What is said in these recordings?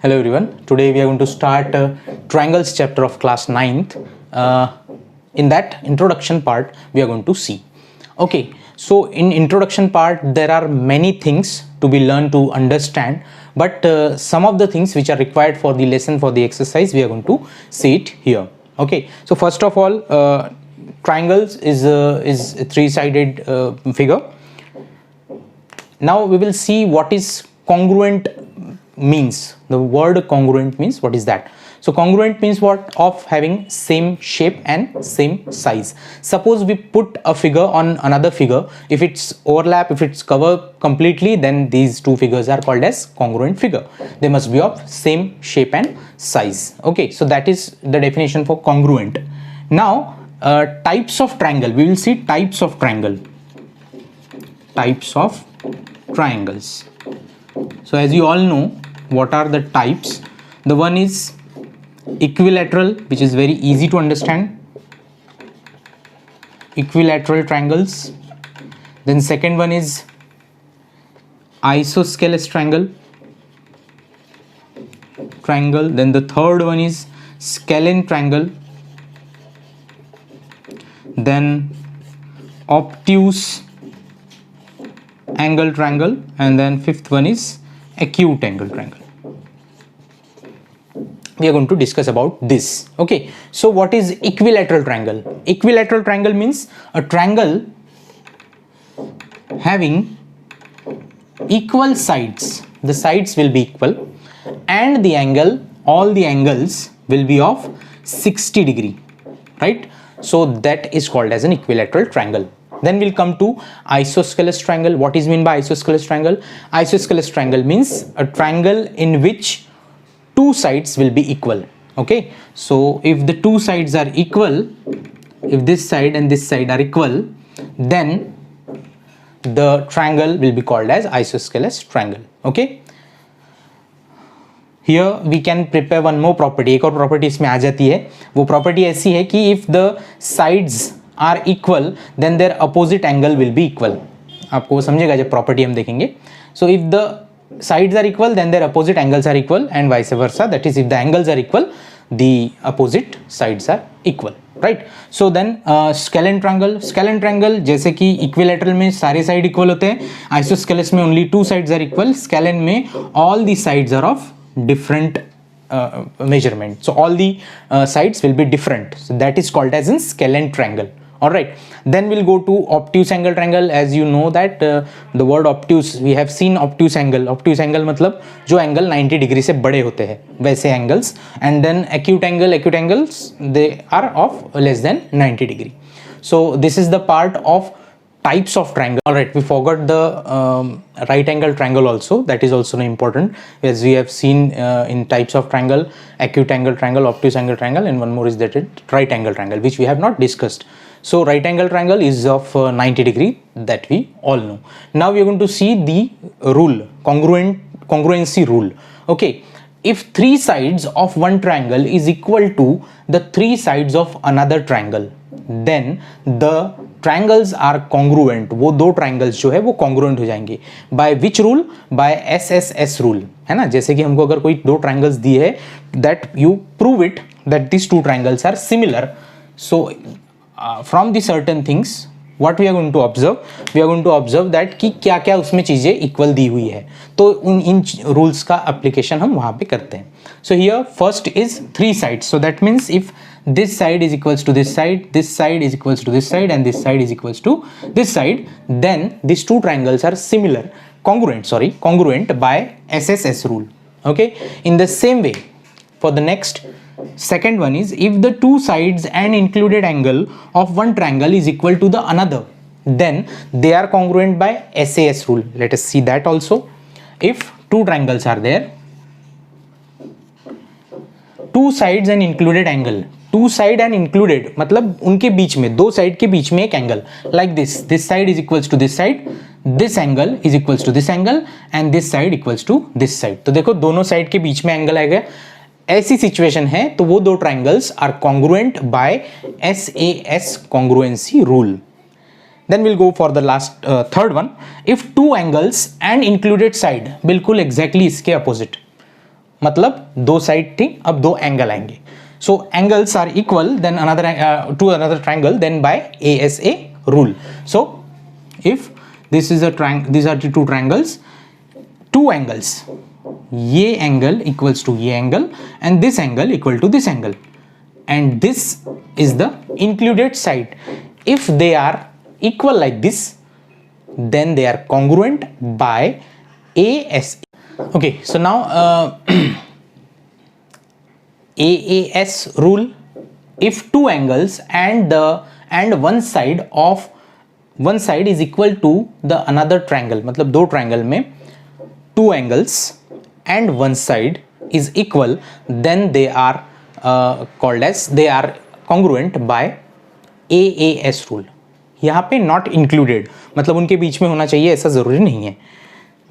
Hello everyone. Today we are going to start triangles chapter of class 9th. In that introduction part we are going to see. Okay, so in introduction part there are many things to be learned to understand, but some of the things which are required for the lesson, for the exercise, we are going to see it here. Okay, so first of all, triangles is a three-sided figure. Now we will see what is congruent means. The word congruent means, what is that? So congruent means what? Of having same shape and same size. Suppose we put a figure on another figure, if it's overlap, if it's cover completely, then these two figures are called as congruent figure. They must be of same shape and size. Okay, so that is the definition for congruent. Now types of triangle, we will see types of triangle. Types of triangles. So as you all know, what are the types? The one is equilateral, which is very easy to understand. Equilateral triangles. Then second one is isosceles triangle. Then the third one is scalene triangle. Then obtuse angle triangle, and then fifth one is acute angle triangle. We are going to discuss about this. Okay, so what is equilateral triangle? Equilateral triangle means a triangle having equal sides. The sides will be equal and the angle, all the angles will be of 60 degree, right? So that is called as an equilateral triangle. Then we'll come to isosceles triangle. What is meant by isosceles triangle? Isosceles triangle means a triangle in which two sides will be equal. Okay, so if the two sides are equal, if this side and this side are equal, then the triangle will be called as isosceles triangle. Okay, here we can prepare one more property. एक और property इसमें आ जाती है. वो property ऐसी है कि if the sides are equal, then their opposite angle will be equal. आपको वो समझेगा जब property हम देखेंगे. So if the sides are equal, then their opposite angles are equal, and vice versa. That is, if the angles are equal, the opposite sides are equal, right? So then scalene triangle. Scalene triangle जैसे कि equilateral में सारे side equal होते हैं, isosceles में only two sides are equal, scalene में all the sides are of different measurement. So all the sides will be different. So that is called as in scalene triangle. All right, then we'll go to obtuse angle triangle. As you know that the word obtuse, we have seen obtuse angle. Obtuse angle मतलब जो angle 90 degree से बड़े होते हैं वैसे angles. And then acute angle, acute angles, they are of less than 90 degree. So this is the part of types of triangle. All right, we forgot the right angle triangle also. That is also important, as we have seen in types of triangle: acute angle triangle, obtuse angle triangle, and one more is that right angle triangle, which we have not discussed. So right angle triangle is of 90 degree, that we all know. Now we are going to see the rule, congruency rule. Okay, if three sides of one triangle is equal to the three sides of another triangle, then the triangles are congruent. वो दो triangles जो है वो congruent हो जाएंगे. By which rule? By SSS rule, है ना? जैसे कि हमको अगर कोई दो triangles दिए है, that you prove it that these two triangles are similar. So from the certain things, what we are going to observe? We are going to observe that कि क्या क्या उसमें चीजें equal दी हुई है. तो इन rules का application हम वहाँ पे करते हैं. So here first is three sides. So that means if this side is equals to this side is equals to this side, and this side is equals to this side, then these two triangles are similar, congruent by SSS rule. Okay, in the same way, for the next second one is, if the two sides and included angle of one triangle is equal to the another, then they are congruent by SAS rule. Let us see that also. If two triangles are there, two sides and included angle, two side and included मतलब उनके बीच में, दो side के बीच में एक angle, like this side is equals to this side, this angle is equals to this angle, and this side equals to this side. तो देखो दोनों साइड के बीच में एंगल आएगा. ऐसी सिचुएशन है तो वो दो triangles are congruent by SAS congruency rule. Then we'll go for the last third one. If two angles and included side बिल्कुल exactly इसके opposite, मतलब दो साइड थी, अब दो एंगल आएंगे. So angles are equal then to another triangle then by ASA rule. So if this is a triangle, these are the two triangles, two angles, ये angle equals to ये angle and this angle equal to this angle, and this is the included side. If they are equal like this, then they are congruent by ASA. Okay, so now AAS rule, if two angles and one side is equal to the another triangle, मतलब दो triangle में two angles and one side is equal, then they are called as, they are congruent by AAS rule. यहाँ पे not included मतलब उनके बीच में होना चाहिए ऐसा ज़रूरी नहीं है,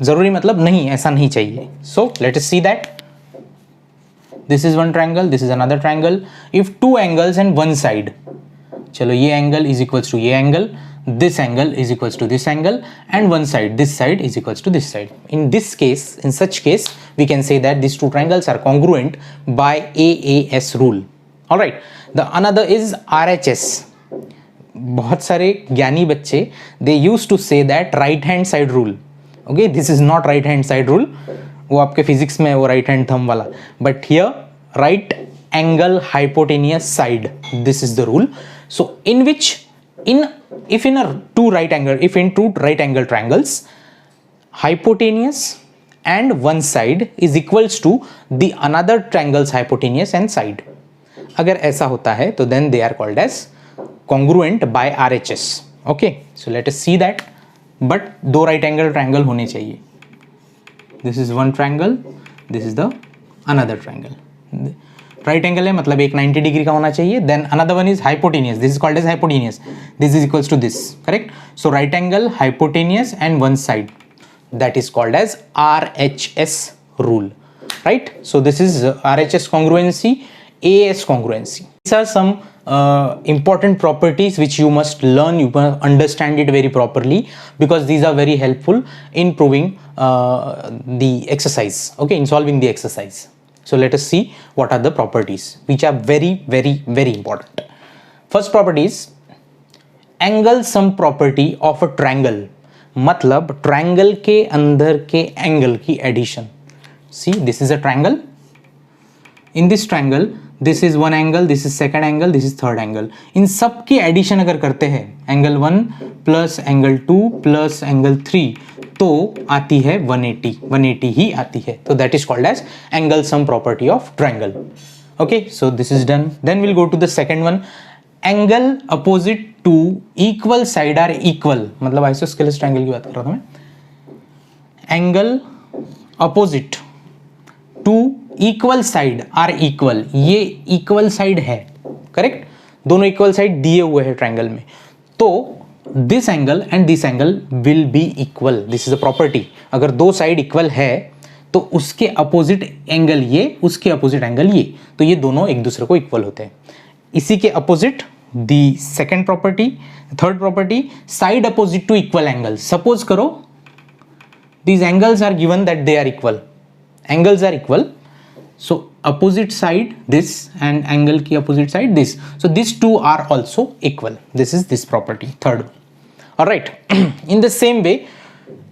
ज़रूरी मतलब नहीं, ऐसा नहीं चाहिए. So let us see that. This is one triangle, this is another triangle. If two angles and one side, चलो ये angle is equals to ये angle, this angle is equals to this angle, and one side, this side is equals to this side. In this case, in such case, we can say that these two triangles are congruent by AAS rule. All right. The another is RHS. बहुत सारे ज्ञानी बच्चे they used to say that right hand side rule. Okay, this is not right hand side rule. वो आपके physics में है वो right hand thumb वाला, but here right angle hypotenuse side, this is the rule. So in which if in two right angle triangles, hypotenuse and one side is equals to the another triangle's hypotenuse and side. अगर ऐसा होता है तो then they are called as congruent by RHS. Okay, so let us see that. But दो right angle triangle होने चाहिए. This is one triangle, this is the another triangle. Right angle है मतलब एक 90 डिग्री का होना चाहिए. Then another one is hypotenuse. This is called as hypotenuse. This is equals to this. Correct? So right angle, hypotenuse, and one side. That is called as RHS rule. Right? So this is RHS congruency, AS congruency. These are some important properties which you must learn. You must understand it very properly because these are very helpful in proving the exercise. Okay, in solving the exercise. So let us see what are the properties which are very important. First property is angle sum property of a triangle. मतलब triangle के अंदर के angle की addition. See, this is a triangle. In this triangle, this is one angle, this is second angle, this is third angle. इन सब की addition अगर करते हैं angle 1 plus angle 2 plus angle 3 तो आती है 180 ही आती है. तो that is called as angle sum property of triangle. Okay, so this is done. Then we'll go to the second one. Angle opposite to equal side are equal. मतलब isosceles triangle की बात कर रहा था मैं. Angle opposite to equal side are equal. ये equal side है, correct? दोनों equal side दिए हुए हैं triangle में. तो this angle and this angle will be equal. This is a property. अगर दो side equal है तो उसके opposite angle ये, उसके opposite angle ये, तो ये दोनों एक दूसरे को equal होते हैं. इसी के opposite the second property, third property, side opposite to equal angle. Suppose करो these angles are given that they are equal. Angles are equal. So opposite side this and angle की opposite side this. So these two are also equal. This is this property, third one. All right. In the same way,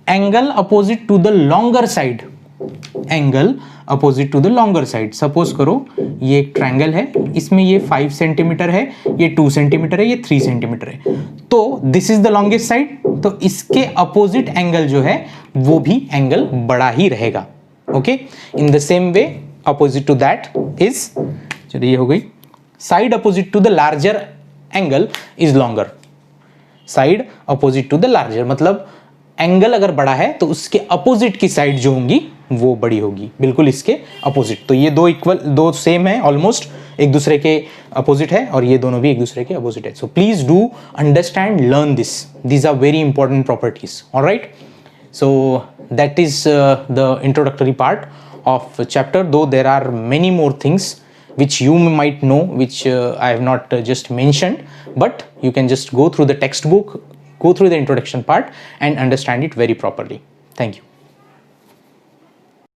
angle opposite to the longer side. Angle opposite to the longer side. Suppose करो ये एक triangle है, इसमें ये 5 centimetre है, ये 2 centimetre है, ये 3 सेंटीमीटर है. तो this is the longest side. तो इसके opposite angle जो है वो भी angle बड़ा ही रहेगा. Okay. In the same way, opposite to that is, चलिए ये हो गई, side opposite to the larger angle is longer. Side opposite to the larger मतलब एंगल अगर बड़ा है तो उसके अपोजिट की साइड जो होंगी वो बड़ी होगी, बिल्कुल इसके अपोजिट. तो ये दो इक्वल, दो सेम है, ऑलमोस्ट एक दूसरे के अपोजिट है, और ये दोनों भी एक दूसरे के अपोजिट है. So please do understand, learn this. These are very important properties. Alright, so that is the introductory part of chapter, though there are many more things which you might know, which I have not just mentioned, but you can just go through the textbook, go through the introduction part and understand it very properly. Thank you.